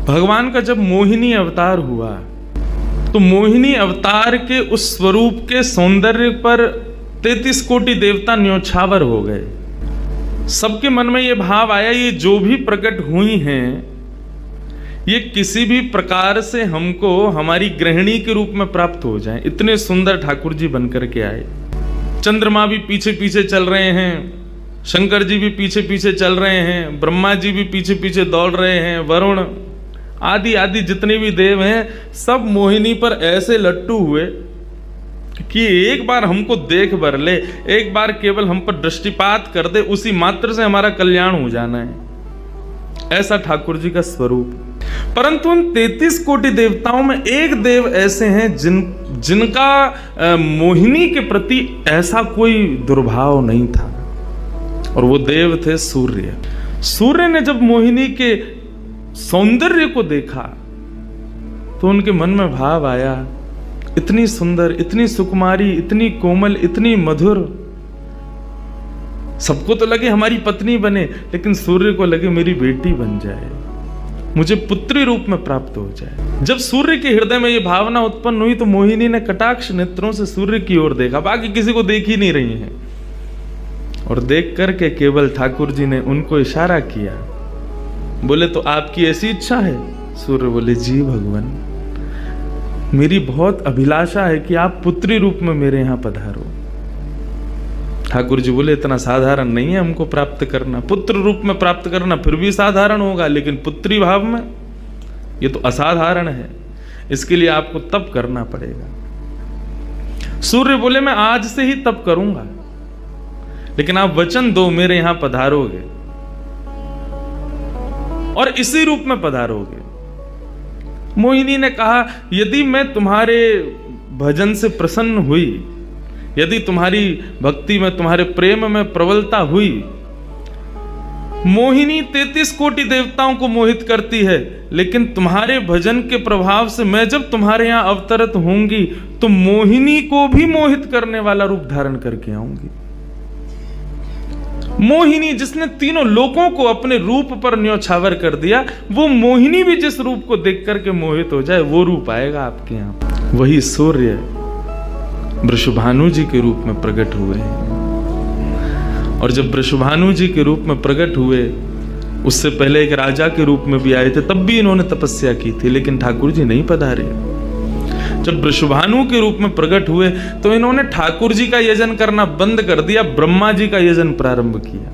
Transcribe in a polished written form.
भगवान का जब मोहिनी अवतार हुआ तो मोहिनी अवतार के उस स्वरूप के सौंदर्य पर 33 कोटि देवता न्योछावर हो गए। सबके मन में ये भाव आया, ये जो भी प्रकट हुई हैं ये किसी भी प्रकार से हमको हमारी गृहिणी के रूप में प्राप्त हो जाएं। इतने सुंदर ठाकुर जी बनकर के आए। चंद्रमा भी पीछे पीछे चल रहे हैं, शंकर जी भी पीछे पीछे चल रहे हैं, ब्रह्मा जी भी पीछे पीछे दौड़ रहे हैं, वरुण आदि आदि जितने भी देव हैं सब मोहिनी पर ऐसे लट्टू हुए कि एक बार हमको देख बर ले, एक बार केवल हम पर दृष्टिपात कर दे, उसी मात्र से हमारा कल्याण हो जाना है। ऐसा ठाकुर जी का स्वरूप। परंतु उन 33 कोटि देवताओं में एक देव ऐसे हैं जिनका मोहिनी के प्रति ऐसा कोई दुर्भाव नहीं था, और वो देव थे सूर्य। सूर्य ने जब मोहिनी के सौंदर्य को देखा तो उनके मन में भाव आया, इतनी सुंदर, इतनी सुकुमारी, इतनी कोमल, इतनी मधुर। सबको तो लगे हमारी पत्नी बने, लेकिन सूर्य को लगे मेरी बेटी बन जाए, मुझे पुत्री रूप में प्राप्त हो जाए। जब सूर्य के हृदय में ये भावना उत्पन्न हुई तो मोहिनी ने कटाक्ष नेत्रों से सूर्य की ओर देखा, बाकी किसी को देख ही नहीं रही है, और देख करके केवल ठाकुर जी ने उनको इशारा किया, बोले तो आपकी ऐसी इच्छा है? सूर्य बोले जी भगवान, मेरी बहुत अभिलाषा है कि आप पुत्री रूप में मेरे यहां पधारो। ठाकुर जी बोले इतना साधारण नहीं है हमको प्राप्त करना, पुत्र रूप में प्राप्त करना फिर भी साधारण होगा, लेकिन पुत्री भाव में ये तो असाधारण है, इसके लिए आपको तप करना पड़ेगा। सूर्य बोले मैं आज से ही तप करूंगा, लेकिन आप वचन दो मेरे यहां पधारोगे और इसी रूप में पधारोगे। मोहिनी ने कहा यदि मैं तुम्हारे भजन से प्रसन्न हुई, यदि तुम्हारी भक्ति में, तुम्हारे प्रेम में प्रबलता हुई, मोहिनी 33 कोटि देवताओं को मोहित करती है, लेकिन तुम्हारे भजन के प्रभाव से मैं जब तुम्हारे यहां अवतरित होंगी तो मोहिनी को भी मोहित करने वाला रूप धारण करके आऊंगी। मोहिनी जिसने तीनों लोकों को अपने रूप पर न्योछावर कर दिया, वो मोहिनी भी जिस रूप को देख करके मोहित हो जाए वो रूप आएगा आपके यहां। वही सूर्य वृषभानु जी के रूप में प्रकट हुए हैं, और जब वृषभानु जी के रूप में प्रकट हुए, उससे पहले एक राजा के रूप में भी आए थे, तब भी इन्होंने तपस्या की थी, लेकिन ठाकुर जी नहीं पधारे। जब वृषभानु के रूप में प्रकट हुए तो इन्होंने ठाकुर जी का यजन करना बंद कर दिया, ब्रह्मा जी का यजन प्रारंभ किया।